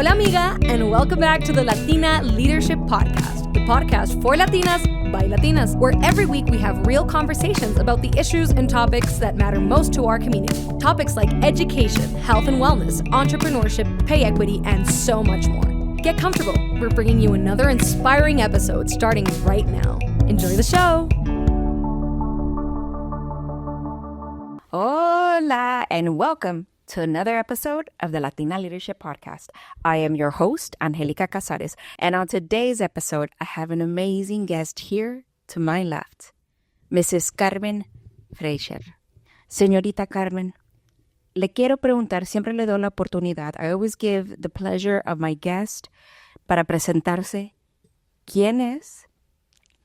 Hola amiga, and welcome back to the Latina Leadership Podcast, the podcast for Latinas by Latinas, where every week we have real conversations about the issues and topics that matter most to our community. Topics like education, health and wellness, entrepreneurship, pay equity, and so much more. Get comfortable. We're bringing you another inspiring episode starting right now. Enjoy the show. Hola, and welcome to another episode of the Latina Leadership Podcast. I am your host, Angelica Casares, and on today's episode, I have an amazing guest here to my left, Mrs. Carmen Fraser. Señorita Carmen, le quiero preguntar, siempre le doy la oportunidad. I always give the pleasure of my guest para presentarse quién es,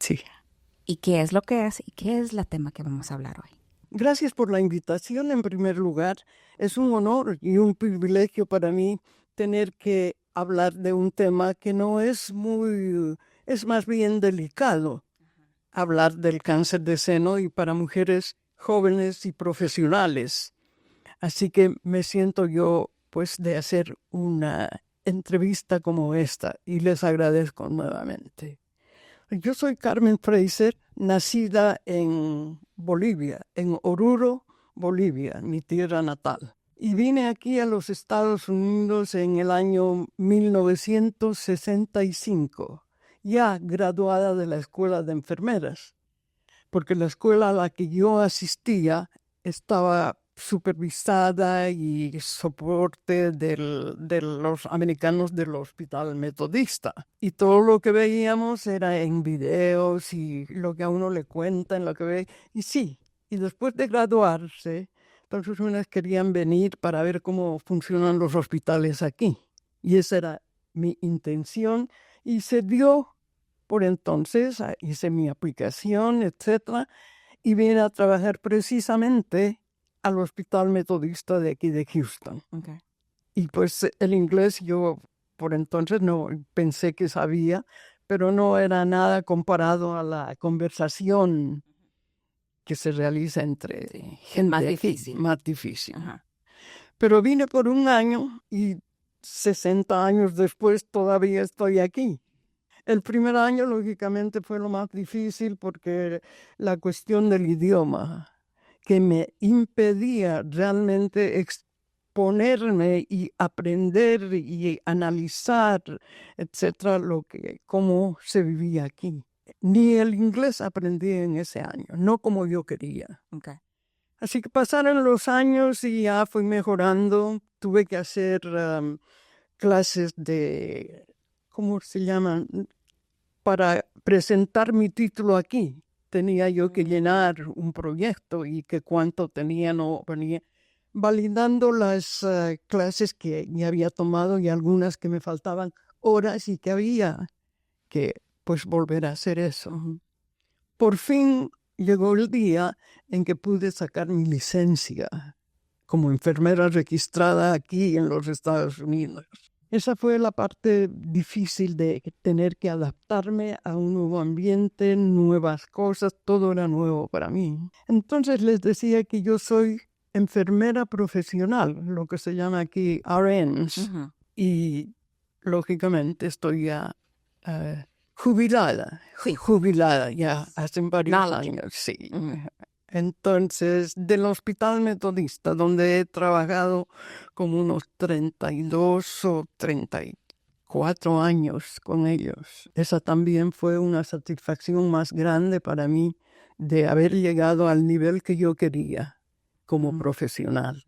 Sí. y qué es lo que es, y qué es el tema que vamos a hablar hoy. Gracias por la invitación en primer lugar. Es un honor y un privilegio para mí tener que hablar de un tema que no es es más bien delicado. Hablar del cáncer de seno y para mujeres jóvenes y profesionales. Así que me siento yo pues de hacer una entrevista como esta y les agradezco nuevamente. Yo soy Carmen Fraser, nacida en Bolivia, en Oruro, Bolivia, mi tierra natal. Y vine aquí a los Estados Unidos en el año 1965, ya graduada de la escuela de enfermeras, porque la escuela a la que yo asistía estaba supervisada y soporte de los americanos del Hospital Metodista. Y todo lo que veíamos era en videos y lo que a uno le cuentan, lo que ve. Y sí, y después de graduarse, entonces unas querían venir para ver cómo funcionan los hospitales aquí. Y esa era mi intención y se dio por entonces, hice mi aplicación, etcétera, y vine a trabajar precisamente al Hospital Metodista de aquí de Houston. Okay. Y pues el inglés yo por entonces no pensé que sabía, pero no era nada comparado a la conversación que se realiza entre gente más aquí, difícil. más difícil. Ajá. Pero vine por un año y 60 años después todavía estoy aquí. El primer año, lógicamente, fue lo más difícil porque la cuestión del idioma, que me impedía realmente exponerme y aprender y analizar, etcétera, cómo se vivía aquí. Ni el inglés aprendí en ese año, no como yo quería. Okay. Así que pasaron los años y ya fui mejorando. Tuve que hacer clases de, ¿cómo se llaman? Para presentar mi título aquí. Tenía yo que llenar un proyecto y que cuánto tenía, no venía, validando las clases que ya había tomado y algunas que me faltaban horas y que había que pues volver a hacer eso. Por fin llegó el día en que pude sacar mi licencia como enfermera registrada aquí en los Estados Unidos. Esa fue la parte difícil de tener que adaptarme a un nuevo ambiente, nuevas cosas, todo era nuevo para mí. Entonces les decía que yo soy enfermera profesional, lo que se llama aquí RNs, Uh-huh. y lógicamente estoy ya jubilada, Sí. jubilada ya hace varios Knowledge. años, sí. Uh-huh. Entonces, del Hospital Metodista, donde he trabajado como unos 32 o 34 años con ellos. Esa también fue una satisfacción más grande para mí de haber llegado al nivel que yo quería como profesional.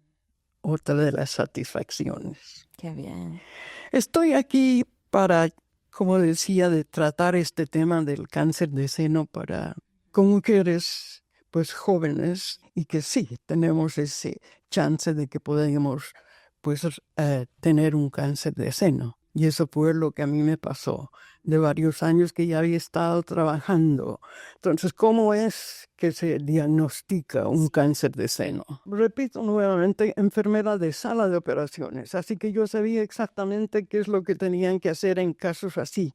Otra de las satisfacciones. Qué bien. Estoy aquí para, como decía, de tratar este tema del cáncer de seno con mujeres pues jóvenes y que sí tenemos ese chance de que podamos pues tener un cáncer de seno. Y eso fue lo que a mí me pasó de varios años que ya había estado trabajando. Entonces, ¿cómo es que se diagnostica un cáncer de seno? Repito nuevamente, enfermera de sala de operaciones. Así que yo sabía exactamente qué es lo que tenían que hacer en casos así.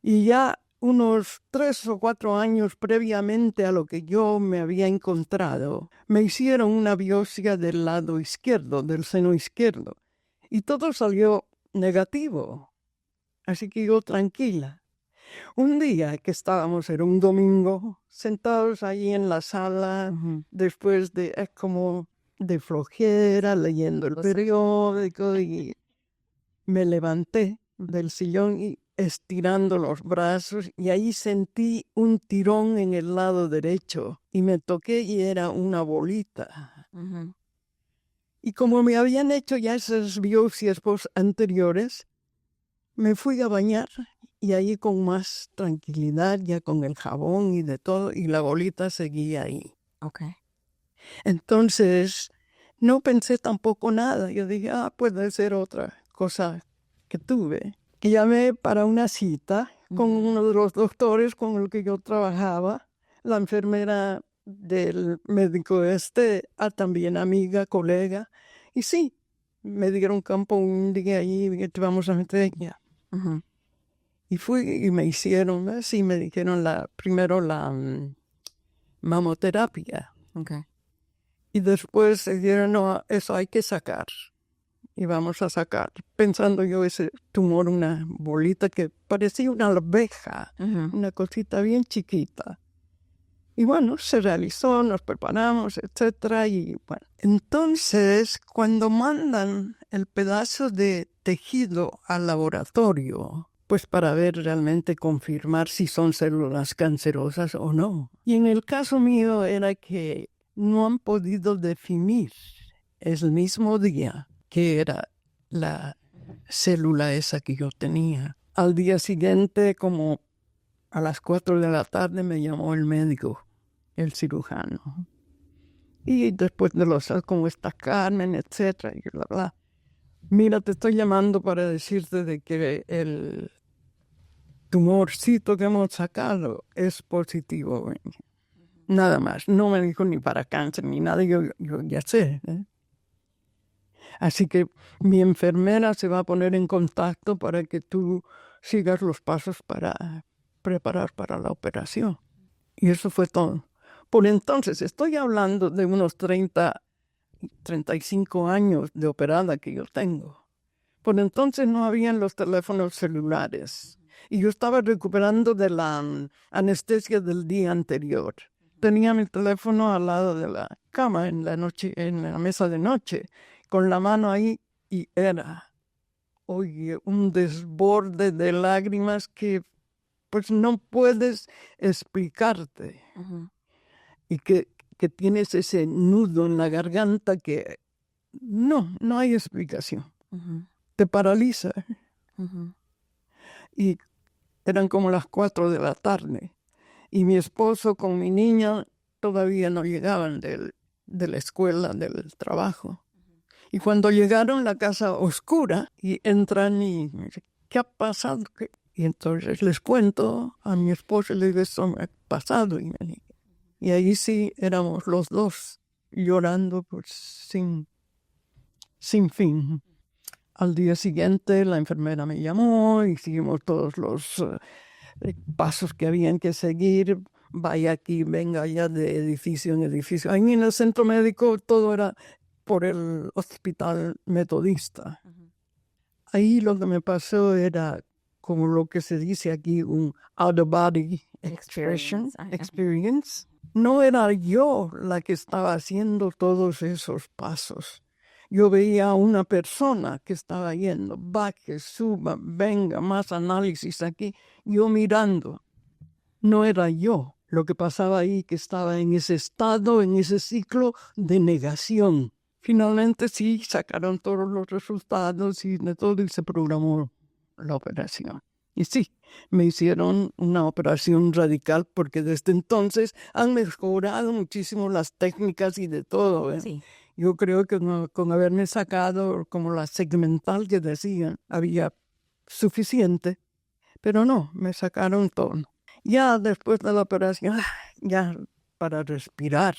Y ya unos 3 o 4 años previamente a lo que yo me había encontrado, me hicieron una biopsia del lado izquierdo, del seno izquierdo. Y todo salió negativo. Así que yo tranquila. Un día que estábamos, era un domingo, sentados ahí en la sala, después de como de flojera, leyendo el periódico, y me levanté del sillón y estirando los brazos, y ahí sentí un tirón en el lado derecho y me toqué y era una bolita. Y como me habían hecho ya esas biopsias anteriores, me fui a bañar y ahí con más tranquilidad, ya con el jabón y de todo, y la bolita seguía ahí. Okay. Entonces, no pensé tampoco nada. Yo dije, puede ser otra cosa que tuve. Que llamé para una cita con uno de los doctores con el que yo trabajaba, la enfermera del médico también amiga, colega. Y sí, me dieron campo un día allí y te vamos a meter ya. Y fui y me hicieron, así me dijeron primero la mamoterapia. Okay. Y después se dijeron, no, eso hay que sacar. Y vamos a sacar, pensando yo ese tumor, una bolita que parecía una alveja, una cosita bien chiquita. Y bueno, se realizó, nos preparamos, etcétera. Y bueno, entonces cuando mandan el pedazo de tejido al laboratorio, pues para ver realmente, confirmar si son células cancerosas o no. Y en el caso mío era que no han podido definir el mismo día que era la célula esa que yo tenía. Al día siguiente, como a las 4 de la tarde, me llamó el médico, el cirujano. Y después de ¿cómo está Carmen?, etcétera, y bla, bla. Mira, te estoy llamando para decirte de que el tumorcito que hemos sacado es positivo. Nada más. No me dijo ni para cáncer ni nada. Yo ya sé. Así que mi enfermera se va a poner en contacto para que tú sigas los pasos para preparar para la operación. Y eso fue todo. Por entonces, estoy hablando de unos 35 años de operada que yo tengo. Por entonces no habían los teléfonos celulares. Y yo estaba recuperando de la anestesia del día anterior. Tenía mi teléfono al lado de la cama en la mesa de noche, con la mano ahí, y era, oye, un desborde de lágrimas que pues no puedes explicarte. Y que tienes ese nudo en la garganta que no hay explicación. Te paraliza. Y eran como las 4 de la tarde. Y mi esposo con mi niña todavía no llegaban de la escuela, del trabajo. Y cuando llegaron, la casa oscura, y entran y me dicen, ¿qué ha pasado? Y entonces les cuento a mi esposo, le digo, esto me ha pasado. Y ahí sí éramos los dos llorando pues, sin fin. Al día siguiente la enfermera me llamó y seguimos todos los pasos que habían que seguir. Vaya aquí, venga allá, de edificio en edificio. Ahí en el centro médico todo era por el hospital metodista. Ahí lo que me pasó era como lo que se dice aquí, un out-of-body experience. No era yo la que estaba haciendo todos esos pasos. Yo veía a una persona que estaba yendo, baje, suba, venga, más análisis aquí. Yo mirando. No era yo lo que pasaba ahí, que estaba en ese estado, en ese ciclo de negación. Finalmente sí, sacaron todos los resultados y de todo y se programó la operación. Y sí, me hicieron una operación radical porque desde entonces han mejorado muchísimo las técnicas y de todo. Sí. Yo creo que con haberme sacado como la segmental que decían, había suficiente, pero no, me sacaron todo. Ya después de la operación, ya para respirar.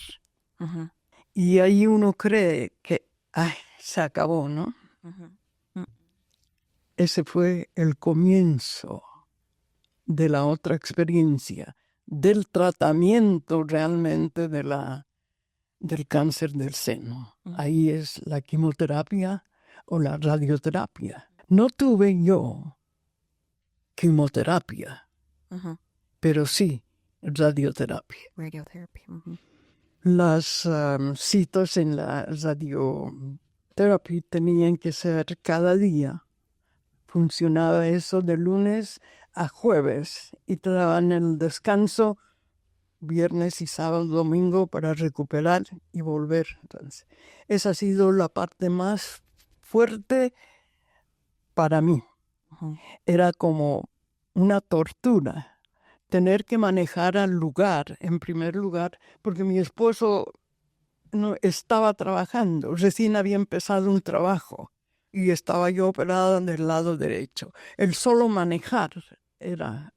Y ahí uno cree que, se acabó, ¿no? Ese fue el comienzo de la otra experiencia, del tratamiento realmente del cáncer del seno. Ahí es la quimioterapia o la radioterapia. No tuve yo quimioterapia, pero sí radioterapia. Radiotherapy. Las citas en la radioterapia tenían que ser cada día. Funcionaba eso de lunes a jueves y te daban el descanso viernes y sábado, domingo para recuperar y volver. Entonces, esa ha sido la parte más fuerte para mí. Era como una tortura tener que manejar al lugar, en primer lugar, porque mi esposo no estaba trabajando, recién había empezado un trabajo y estaba yo operada del lado derecho. El solo manejar era...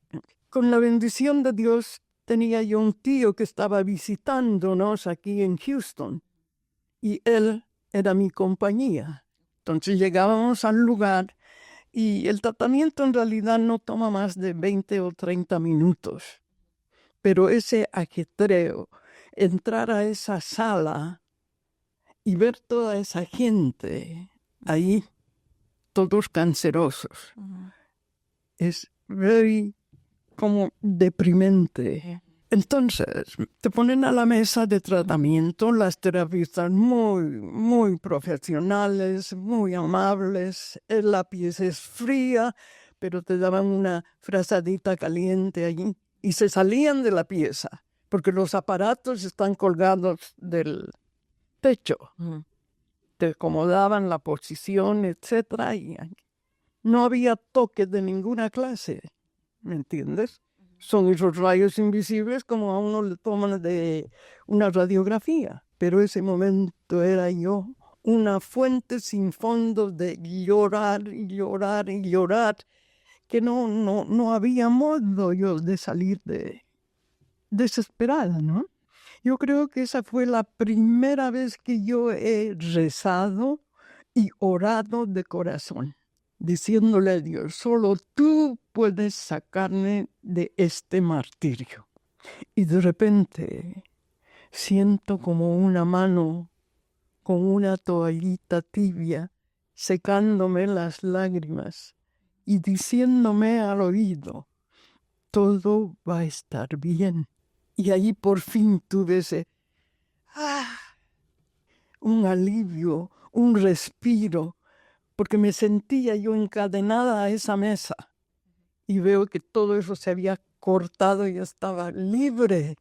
Con la bendición de Dios tenía yo un tío que estaba visitándonos aquí en Houston y él era mi compañía. Entonces llegábamos al lugar y el tratamiento en realidad no toma más de 20 o 30 minutos. Pero ese ajetreo, entrar a esa sala y ver toda esa gente ahí, todos cancerosos, es very como deprimente. Entonces, te ponen a la mesa de tratamiento, las terapistas muy profesionales, muy amables, la pieza es fría, pero te daban una frazadita caliente allí y se salían de la pieza, porque los aparatos están colgados del techo. Te acomodaban la posición, etcétera, y no había toque de ninguna clase, ¿me entiendes? Son esos rayos invisibles como a uno le toman de una radiografía. Pero ese momento era yo una fuente sin fondo de llorar y llorar y llorar, que no había modo yo de salir de desesperada, ¿no? Yo creo que esa fue la primera vez que yo he rezado y orado de corazón, diciéndole a Dios, solo tú puedes sacarme de este martirio. Y de repente siento como una mano con una toallita tibia secándome las lágrimas y diciéndome al oído, todo va a estar bien. Y ahí por fin tuve ese, un alivio, un respiro, porque me sentía yo encadenada a esa mesa y veo que todo eso se había cortado y estaba libre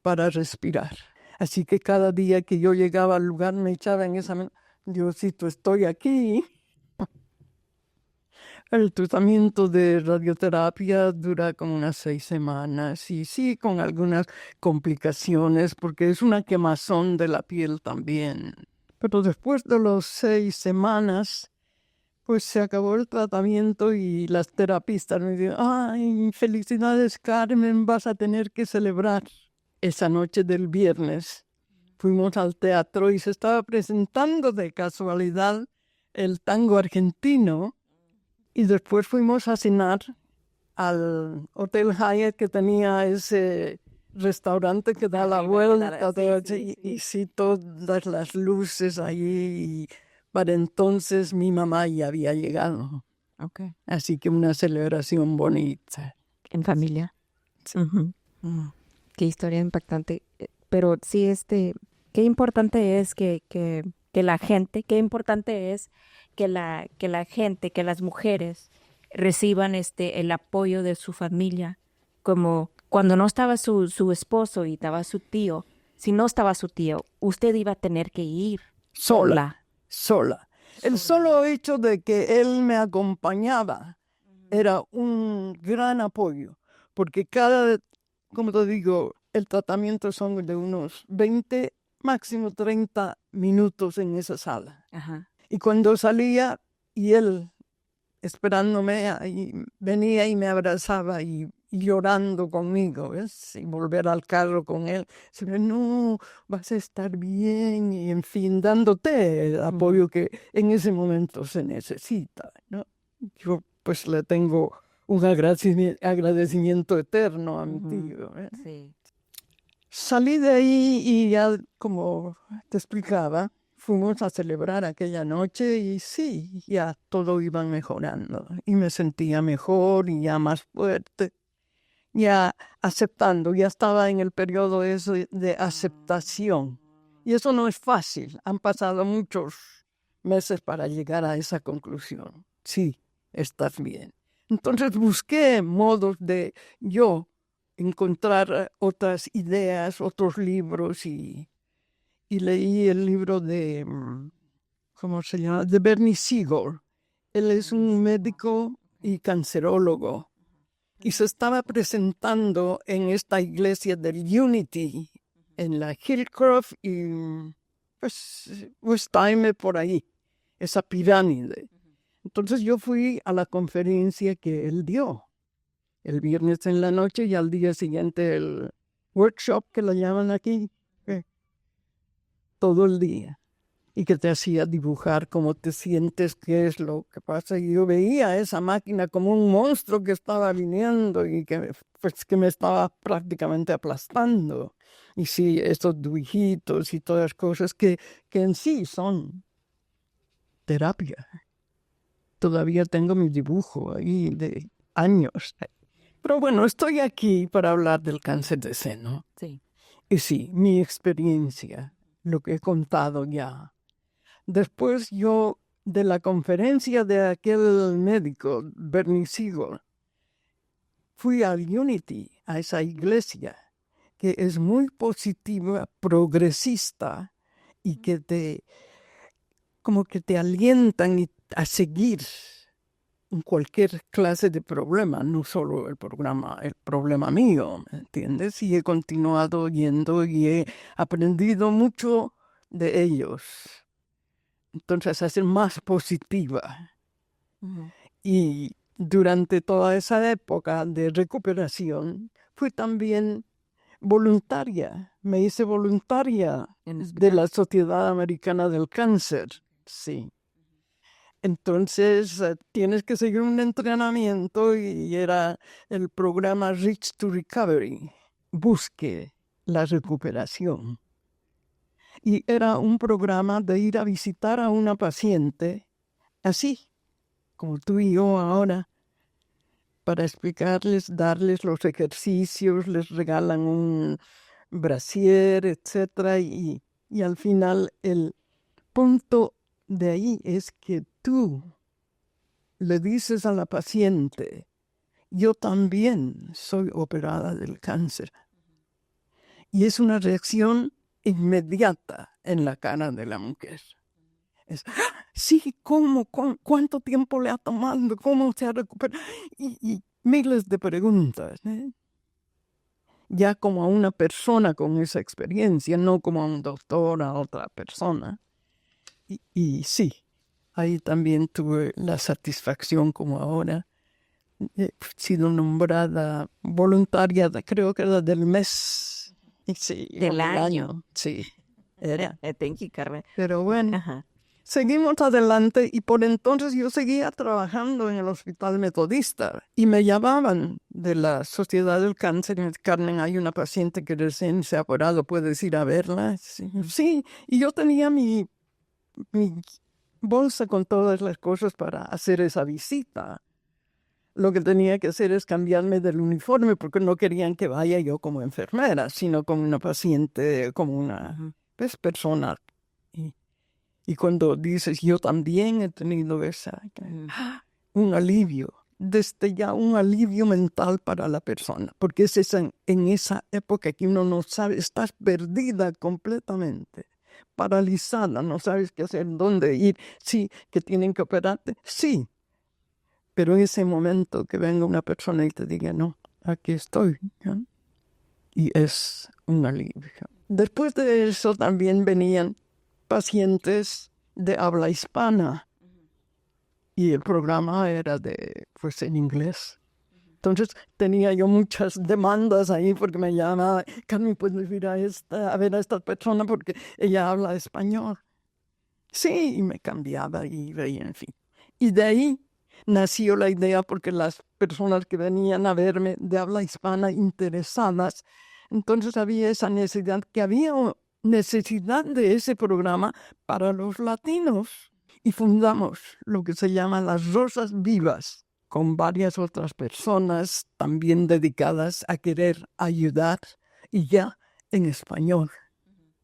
para respirar. Así que cada día que yo llegaba al lugar me echaba en esa mesa, Diosito, estoy aquí. El tratamiento de radioterapia dura como unas 6 semanas y sí, con algunas complicaciones porque es una quemazón de la piel también. Pero después de las 6 semanas, pues se acabó el tratamiento y las terapistas me dijeron, ay, felicidades Carmen, vas a tener que celebrar. Esa noche del viernes fuimos al teatro y se estaba presentando de casualidad el tango argentino. Y después fuimos a cenar al Hotel Hyatt que tenía ese restaurante que da la vuelta. Y sí, todas las luces allí. Y para entonces mi mamá ya había llegado. Okay. Así que una celebración bonita. ¿En familia? Sí. Qué historia impactante. Pero sí, qué importante es que la gente, qué importante es que la gente, que las mujeres reciban el apoyo de su familia, como cuando no estaba su esposo y estaba su tío. Si no estaba su tío, usted iba a tener que ir sola. El solo hecho de que él me acompañaba era un gran apoyo, porque como te digo, el tratamiento son de unos 20, máximo 30 minutos en esa sala. Ajá. Y cuando salía y él esperándome, ahí venía y me abrazaba y llorando conmigo, ¿ves? Y volver al carro con él. No, vas a estar bien y en fin, dándote el apoyo que en ese momento se necesita, ¿no? Yo pues le tengo un agradecimiento eterno a mi tío. Sí. Salí de ahí y ya, como te explicaba, fuimos a celebrar aquella noche y sí, ya todo iba mejorando. Y me sentía mejor y ya más fuerte, ya aceptando, ya estaba en el periodo eso de aceptación. Y eso no es fácil. Han pasado muchos meses para llegar a esa conclusión. Sí, estás bien. Entonces busqué modos de yo encontrar otras ideas, otros libros y leí el libro de, ¿cómo se llama? De Bernie Siegel. Él es un médico y cancerólogo y se estaba presentando en esta iglesia del Unity en la Hillcroft y pues Westheimer por ahí, esa pirámide. Entonces yo fui a la conferencia que él dio el viernes en la noche y al día siguiente el workshop que lo llaman aquí, todo el día, y que te hacía dibujar cómo te sientes, qué es lo que pasa. Y yo veía esa máquina como un monstruo que estaba viniendo y que me estaba prácticamente aplastando. Y sí, estos dibujitos y todas las cosas que en sí son terapia. Todavía tengo mi dibujo ahí de años. Pero bueno, estoy aquí para hablar del cáncer de seno. Sí. Y sí, mi experiencia, lo que he contado ya. Después yo, de la conferencia de aquel médico, Bernie Siegel, fui al Unity, a esa iglesia, que es muy positiva, progresista, y que como que te alientan a seguir en cualquier clase de problema, no solo el problema mío, ¿me entiendes? Y he continuado yendo y he aprendido mucho de ellos. Entonces, a ser más positiva. Ujú. Y durante toda esa época de recuperación, fui también voluntaria. Me hice voluntaria de la Sociedad Americana del Cáncer. Sí. Entonces, tienes que seguir un entrenamiento y era el programa Reach to Recovery. Busque la recuperación. Y era un programa de ir a visitar a una paciente, así como tú y yo ahora, para explicarles, darles los ejercicios, les regalan un brasier, etc. Y al final el punto de ahí es que tú le dices a la paciente, yo también soy operada del cáncer. Y es una reacción inmediata en la cara de la mujer. Es, sí, ¿cómo? ¿Cuánto tiempo le ha tomado? ¿Cómo se ha recuperado? Y miles de preguntas, ¿eh? Ya como a una persona con esa experiencia, no como a un doctor, a otra persona. Y sí, ahí también tuve la satisfacción como ahora. He sido nombrada voluntaria, creo que era del mes. Sí, Del año. Sí, era. Thank you, Carmen. Pero bueno, Ajá. seguimos adelante y por entonces yo seguía trabajando en el Hospital Metodista y me llamaban de la Sociedad del Cáncer y me decían, Carmen, hay una paciente que recién se ha operado, ¿puedes ir a verla? Sí, y yo tenía mi bolsa con todas las cosas para hacer esa visita. Lo que tenía que hacer es cambiarme del uniforme porque no querían que vaya yo como enfermera, sino como una paciente, como una persona. Y cuando dices, yo también he tenido un alivio, desde ya un alivio mental para la persona, porque es en esa época que uno no sabe, estás perdida completamente, paralizada, no sabes qué hacer, dónde ir, sí, que tienen que operarte, sí, pero en ese momento que venga una persona y te diga, no, aquí estoy, ¿no? Y es un alivio. Después de eso también venían pacientes de habla hispana y el programa era pues en inglés. Entonces tenía yo muchas demandas ahí porque me llamaba, Carmen, ¿puedes ir a ver a esta persona porque ella habla español? Sí, y me cambiaba y veía, en fin. Y de ahí nació la idea porque las personas que venían a verme de habla hispana interesadas, entonces había esa necesidad que había necesidad de ese programa para los latinos y fundamos lo que se llama Las Rosas Vivas, con varias otras personas también dedicadas a querer ayudar y ya en español.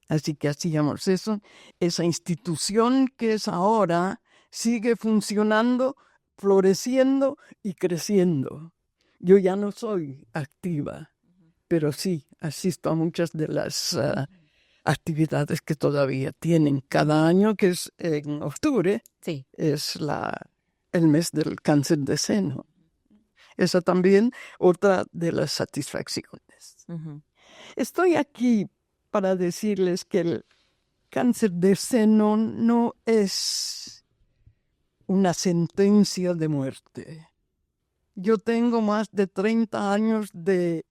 Así que hacíamos eso. Esa institución que es ahora sigue funcionando, floreciendo y creciendo. Yo ya no soy activa, pero sí asisto a muchas de las actividades que todavía tienen. Cada año, que es en octubre, Sí. es el mes del cáncer de seno. Esa también otra de las satisfacciones. Estoy aquí para decirles que el cáncer de seno no es una sentencia de muerte. Yo tengo más de 30 años de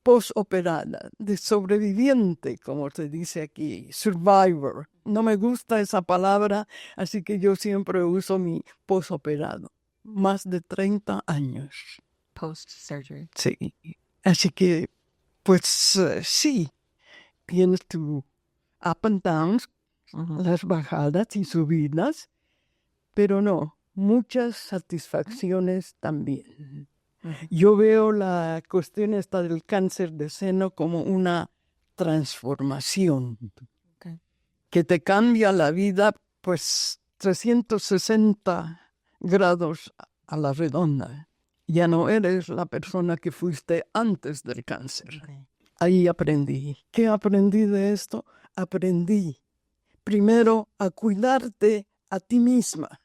postoperada, de sobreviviente, como se dice aquí, survivor. No me gusta esa palabra, así que yo siempre uso mi postoperado. Más de 30 años. Post-surgery. Sí. Así que, pues sí, tienes tu up and downs, las bajadas y subidas, pero no, muchas satisfacciones también. Yo veo la cuestión esta del cáncer de seno como una transformación que te cambia la vida, pues 360 grados a la redonda. Ya no eres la persona que fuiste antes del cáncer. Ahí aprendí. ¿Qué aprendí de esto? Aprendí primero a cuidarte a ti misma,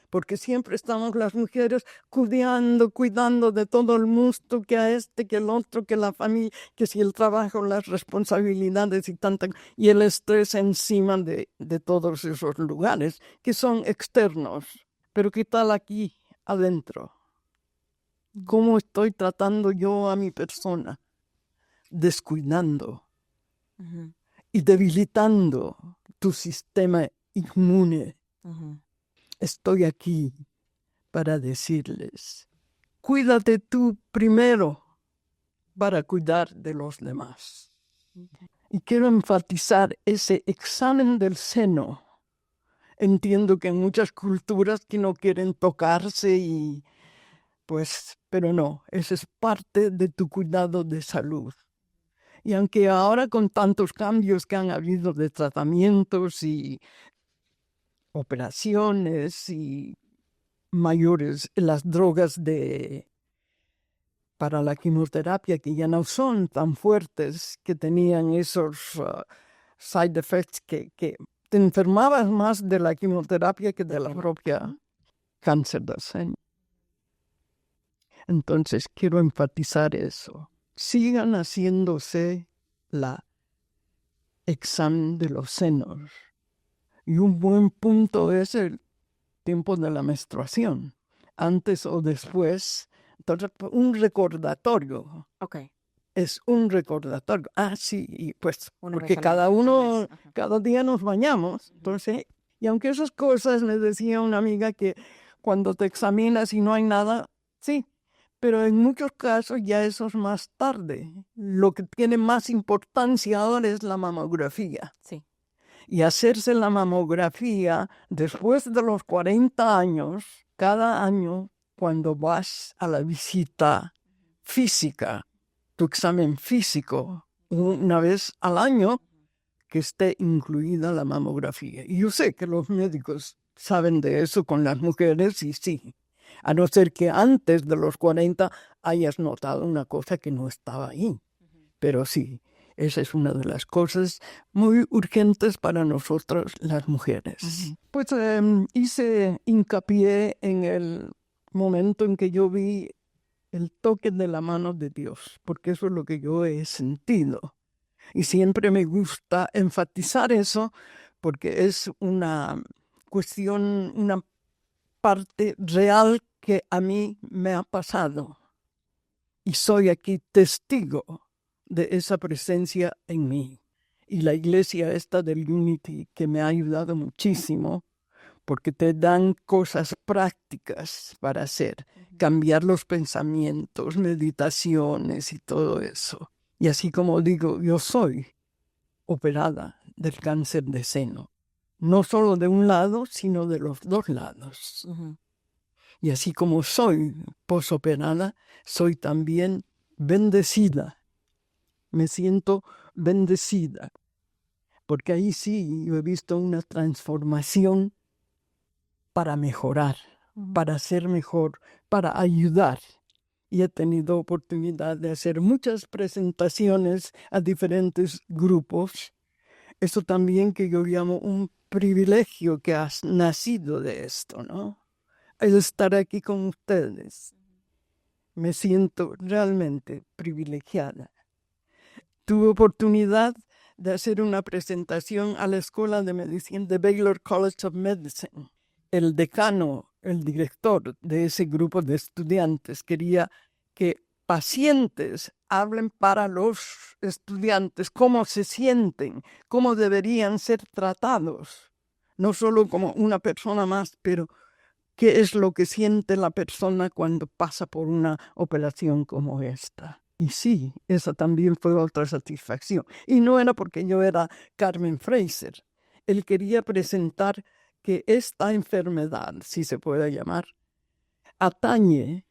porque siempre estamos las mujeres cuidando de todo el mundo, que a este, que el otro, que la familia, que si el trabajo, las responsabilidades y el estrés encima de todos esos lugares que son externos. Pero ¿qué tal aquí adentro? ¿Cómo estoy tratando yo a mi persona? Descuidando y debilitando tu sistema inmune. Estoy aquí para decirles, cuídate tú primero para cuidar de los demás. Y quiero enfatizar ese examen del seno. Entiendo que en muchas culturas que no quieren tocarse y pues, pero no, ese es parte de tu cuidado de salud. Y aunque ahora con tantos cambios que han habido de tratamientos y operaciones y mayores, las drogas para la quimioterapia que ya no son tan fuertes, que tenían esos side effects que te enfermabas más de la quimioterapia que de la propia cáncer de seno. Entonces quiero enfatizar eso. Sigan haciéndose la examen de los senos. Y un buen punto es el tiempo de la menstruación, antes o después. Entonces, un recordatorio. Okay. Es un recordatorio. Sí, y pues, porque cada cada día nos bañamos. Entonces, y aunque esas cosas, me decía una amiga que cuando te examinas y no hay nada, sí, pero en muchos casos ya eso es más tarde. Lo que tiene más importancia ahora es la mamografía. Sí. Y hacerse la mamografía después de los 40 años, cada año, cuando vas a la visita física, tu examen físico, una vez al año, que esté incluida la mamografía. Y yo sé que los médicos saben de eso con las mujeres y sí, a no ser que antes de los 40 hayas notado una cosa que no estaba ahí. Pero sí, esa es una de las cosas muy urgentes para nosotros las mujeres. Pues hice hincapié en el momento en que yo vi el toque de la mano de Dios, porque eso es lo que yo he sentido. Y siempre me gusta enfatizar eso, porque es una cuestión, una parte real que a mí me ha pasado. Y soy aquí testigo de esa presencia en mí. Y la iglesia esta del Unity, que me ha ayudado muchísimo, porque te dan cosas prácticas para hacer, cambiar los pensamientos, meditaciones y todo eso. Y así como digo, yo soy operada del cáncer de seno. No solo de un lado, sino de los dos lados. Y así como soy posoperada, soy también bendecida. Me siento bendecida. Porque ahí sí yo he visto una transformación para mejorar, para ser mejor, para ayudar. Y he tenido oportunidad de hacer muchas presentaciones a diferentes grupos. Eso también que yo llamo un privilegio que has nacido de esto, ¿no? El estar aquí con ustedes. Me siento realmente privilegiada. Tuve oportunidad de hacer una presentación a la Escuela de Medicina de Baylor College of Medicine. El decano, el director de ese grupo de estudiantes quería que pacientes hablen para los estudiantes cómo se sienten, cómo deberían ser tratados. No solo como una persona más, pero qué es lo que siente la persona cuando pasa por una operación como esta. Y sí, esa también fue otra satisfacción. Y no era porque yo era Carmen Fraser. Él quería presentar que esta enfermedad, si se puede llamar, atañe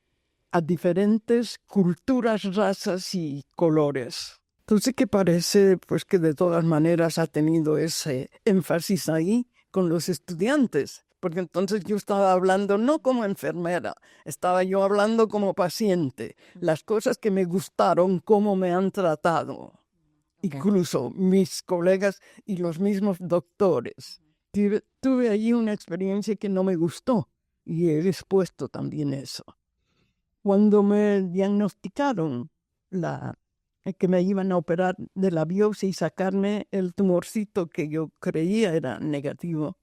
a diferentes culturas, razas y colores. Entonces, ¿qué parece? Pues que de todas maneras ha tenido ese énfasis ahí con los estudiantes. Porque entonces yo estaba hablando no como enfermera, estaba yo hablando como paciente. Las cosas que me gustaron, cómo me han tratado. Incluso mis colegas y los mismos doctores. Tuve allí una experiencia que no me gustó y he expuesto también eso. Cuando me diagnosticaron que me iban a operar de la biopsia y sacarme el tumorcito que yo creía era negativo,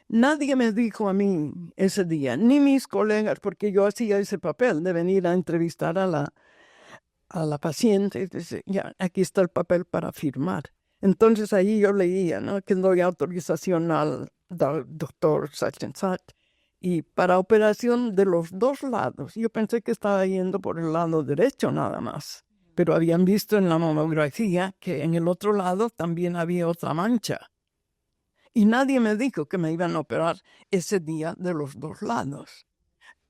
nadie me dijo a mí ese día, ni mis colegas, porque yo hacía ese papel de venir a entrevistar a la paciente. Dice, ya, aquí está el papel para firmar. Entonces ahí yo leía, ¿no? Que doy autorización al doctor Sachin-Sach y para operación de los dos lados. Yo pensé que estaba yendo por el lado derecho nada más, pero habían visto en la mamografía que en el otro lado también había otra mancha. Y nadie me dijo que me iban a operar ese día de los dos lados.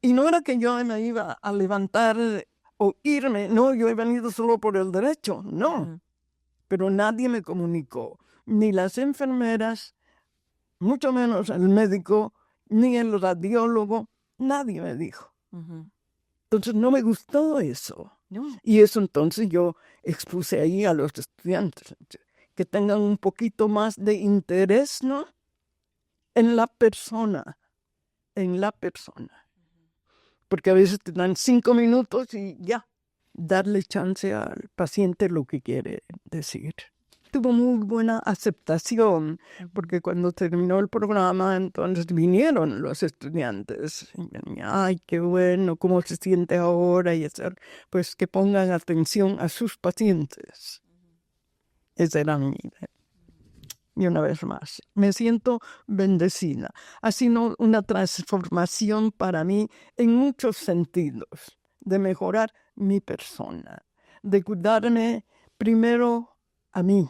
Y no era que yo me iba a levantar o irme, no, yo he venido solo por el derecho, no. Pero nadie me comunicó, ni las enfermeras, mucho menos el médico, ni el radiólogo, nadie me dijo. Entonces no me gustó eso. Y eso entonces yo expuse ahí a los estudiantes, que tengan un poquito más de interés, ¿no? En la persona. Porque a veces te dan 5 minutos y ya, darle chance al paciente lo que quiere decir. Tuvo muy buena aceptación, porque cuando terminó el programa, entonces vinieron los estudiantes. Ay, qué bueno, cómo se siente ahora, y hacer, pues que pongan atención a sus pacientes. Esa era mi idea. Y una vez más, me siento bendecida. Ha sido una transformación para mí en muchos sentidos, de mejorar mi persona, de cuidarme primero a mí.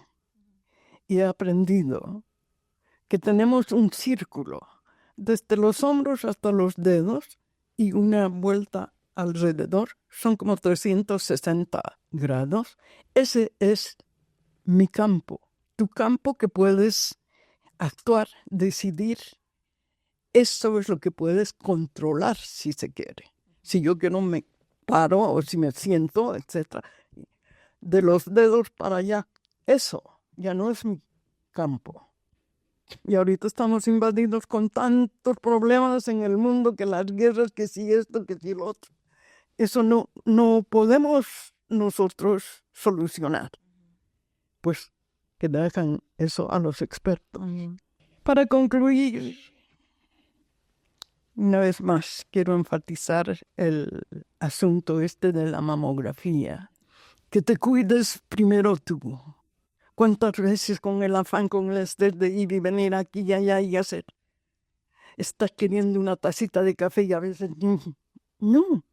Y he aprendido que tenemos un círculo, desde los hombros hasta los dedos, y una vuelta alrededor, son como 360 grados. Ese es mi campo. Tu campo que puedes actuar, decidir, eso es lo que puedes controlar si se quiere. Si yo quiero me paro o si me siento, etc. De los dedos para allá, eso ya no es mi campo. Y ahorita estamos invadidos con tantos problemas en el mundo, que las guerras, que si esto, que si lo otro. Eso no podemos nosotros solucionar. Pues que dejan eso a los expertos. Para concluir, una vez más quiero enfatizar el asunto de la mamografía. Que te cuides primero tú. ¿Cuántas veces con el afán, con el estrés de ir y venir aquí y allá y hacer? Estás queriendo una tacita de café y a veces no.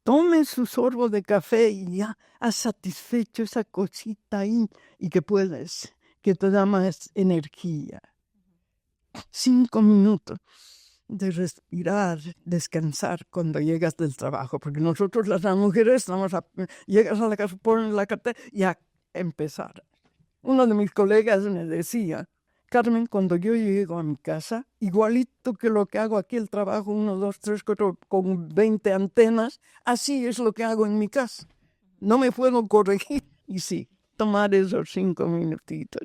Tome su sorbo de café y ya has satisfecho esa cosita ahí y que puedes. que te da más energía. 5 minutos de respirar, descansar cuando llegas del trabajo, porque nosotros las mujeres llegas a la casa, pones la cartera y a empezar. Uno de mis colegas me decía, Carmen, cuando yo llego a mi casa, igualito que lo que hago aquí, el trabajo 1, 2, 3, 4, con 20 antenas, así es lo que hago en mi casa. No me puedo corregir. Y sí, tomar esos 5 minutitos.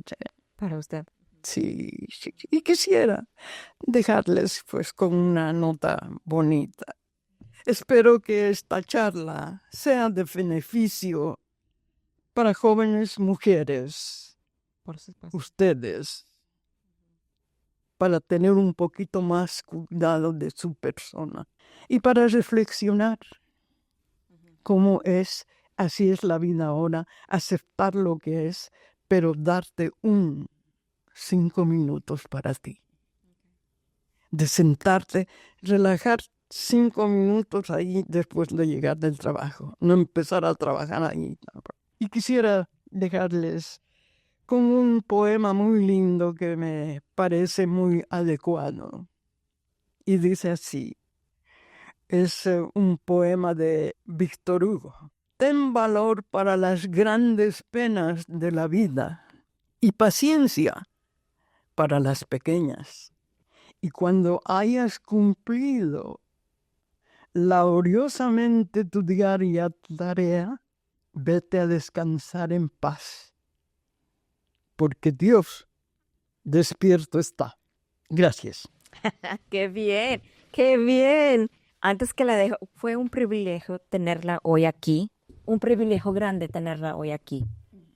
Para usted. Sí, sí, y quisiera dejarles pues con una nota bonita. Espero que esta charla sea de beneficio para jóvenes mujeres, Por supuesto. ustedes, para tener un poquito más cuidado de su persona y para reflexionar cómo es, así es la vida ahora, aceptar lo que es, pero darte 5 minutos para ti. De sentarte, relajar 5 minutos ahí después de llegar del trabajo. No empezar a trabajar ahí. Y quisiera dejarles con un poema muy lindo que me parece muy adecuado. Y dice así, es un poema de Víctor Hugo. Ten valor para las grandes penas de la vida y paciencia para las pequeñas. Y cuando hayas cumplido laboriosamente tu diaria tarea, vete a descansar en paz, porque Dios despierto está. Gracias. ¡Qué bien! ¡Qué bien! Antes que la dejo, fue un privilegio tenerla hoy aquí, un privilegio grande tenerla hoy aquí,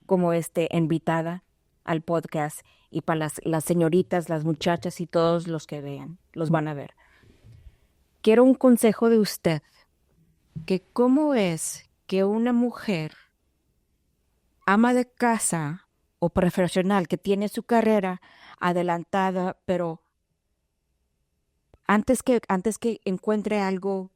como invitada al podcast y para las señoritas, las muchachas y todos los que vean, los van a ver. Quiero un consejo de usted, que cómo es que una mujer ama de casa o profesional que tiene su carrera adelantada, pero antes que encuentre algo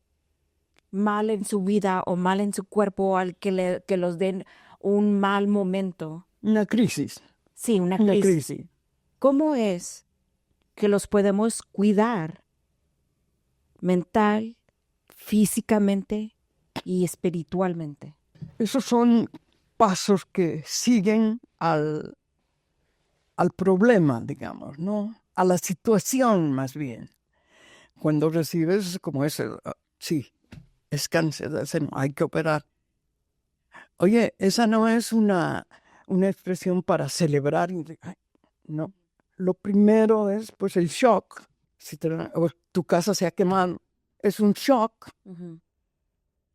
mal en su vida o mal en su cuerpo, al que los den un mal momento. Una crisis. Sí, una Una crisis. crisis. ¿Cómo es que los podemos cuidar mental, físicamente y espiritualmente? Esos son pasos que siguen al problema, digamos, ¿no? A la situación más bien. Cuando recibes como ese, sí, es cáncer del seno, hay que operar. Oye, esa no es una expresión para celebrar. No. Lo primero es pues el shock. Si tu casa se ha quemado, es un shock. Uh-huh.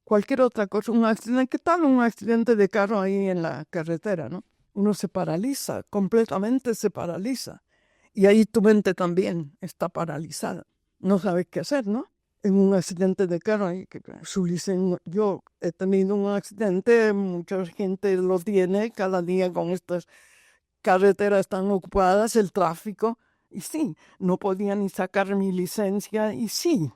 Cualquier otra cosa, un accidente, ¿qué tal un accidente de carro ahí en la carretera, no? Uno se paraliza, completamente se paraliza. Y ahí tu mente también está paralizada. No sabes qué hacer, ¿no? En un accidente de carro, yo he tenido un accidente, mucha gente lo tiene cada día con estas carreteras tan ocupadas, el tráfico. Y sí, no podía ni sacar mi licencia. Y sí,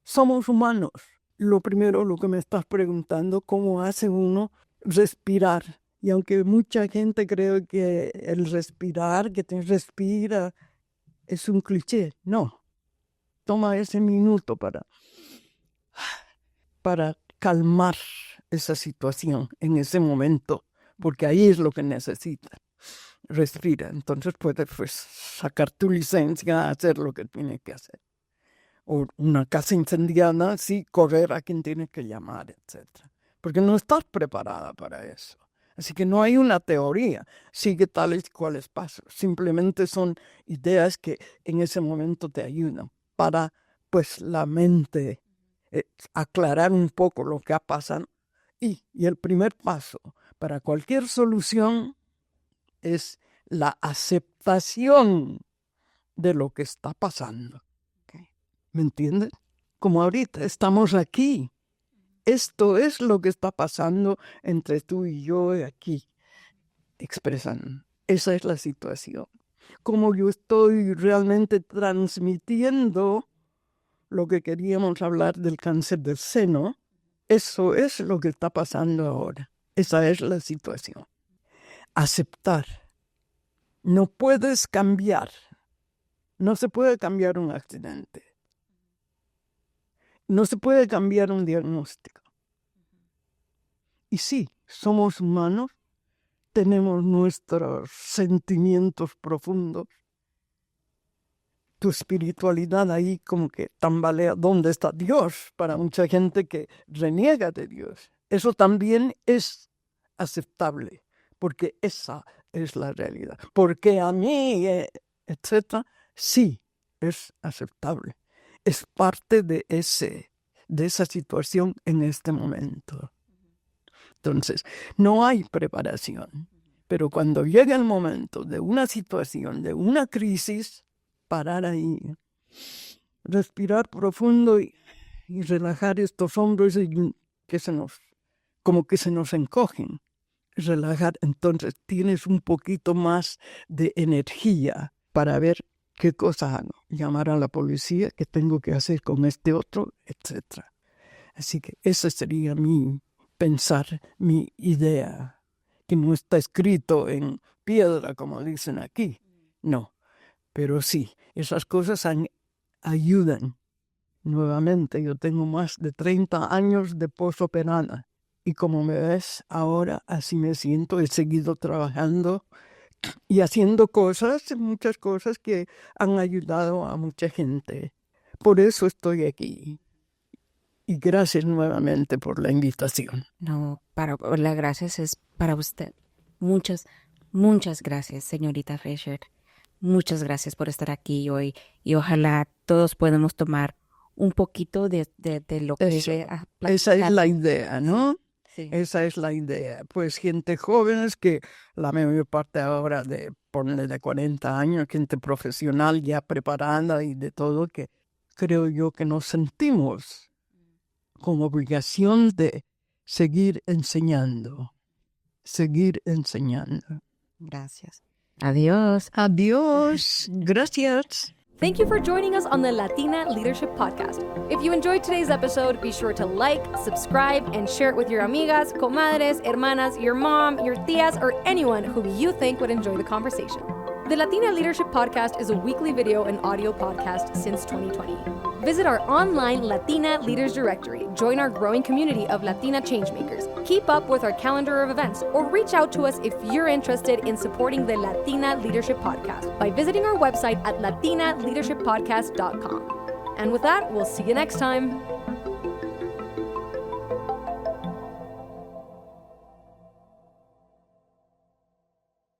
somos humanos. Lo primero, lo que me estás preguntando, ¿cómo hace uno respirar? Y aunque mucha gente cree que el respirar, que te respira, es un cliché, no. Toma ese minuto para calmar esa situación en ese momento, porque ahí es lo que necesitas. Respira, entonces puedes pues, sacar tu licencia, hacer lo que tienes que hacer. O una casa incendiada, sí, correr a quien tienes que llamar, etc. Porque no estás preparada para eso. Así que no hay una teoría, sigue tales y cuales pasos. Simplemente son ideas que en ese momento te ayudan para, pues, la mente, aclarar un poco lo que ha pasado. Y el primer paso para cualquier solución es la aceptación de lo que está pasando. ¿Me entiendes? Como ahorita estamos aquí. Esto es lo que está pasando entre tú y yo aquí. Expresan. Esa es la situación. Como yo estoy realmente transmitiendo lo que queríamos hablar del cáncer del seno, eso es lo que está pasando ahora. Esa es la situación. Aceptar. no puedes cambiar. No se puede cambiar un accidente. No se puede cambiar un diagnóstico. Y sí, somos humanos, tenemos nuestros sentimientos profundos. Tu espiritualidad ahí como que tambalea. ¿Dónde está Dios? Para mucha gente que reniega de Dios. Eso también es aceptable, porque esa es la realidad. Porque a mí, etcétera, sí, es aceptable. Es parte de esa situación en este momento. Entonces, no hay preparación. Pero cuando llega el momento de una situación, de una crisis, parar ahí, respirar profundo y relajar estos hombros que como que se nos encogen. Relajar, entonces tienes un poquito más de energía para ver qué cosa hago. Llamar a la policía, qué tengo que hacer con este otro, etc. Así que ese sería mi pensar, mi idea, que no está escrito en piedra, como dicen aquí. No, pero sí, esas cosas ayudan. Nuevamente, yo tengo más de 30 años de posoperada. Y como me ves ahora, así me siento. He seguido trabajando y haciendo muchas cosas que han ayudado a mucha gente. Por eso estoy aquí. Y gracias nuevamente por la invitación. No, las gracias es para usted. Muchas, muchas gracias, señorita Fisher. Muchas gracias por estar aquí hoy. Y ojalá todos podamos tomar un poquito de lo que esa es la idea, ¿no? Sí. Esa es la idea. Pues gente joven, que la mayor parte ahora de 40 años, gente profesional ya preparada y de todo, que creo yo que nos sentimos con obligación de seguir enseñando. Seguir enseñando. Gracias. Adiós. Adiós. Gracias. Thank you for joining us on the Latina Leadership Podcast. If you enjoyed today's episode, be sure to like, subscribe, and share it with your amigas, comadres, hermanas, your mom, your tías, or anyone who you think would enjoy the conversation. The Latina Leadership Podcast is a weekly video and audio podcast since 2020. Visit our online Latina Leaders Directory, join our growing community of Latina changemakers, keep up with our calendar of events, or reach out to us if you're interested in supporting the Latina Leadership Podcast by visiting our website at latinaleadershippodcast.com. And with that, we'll see you next time.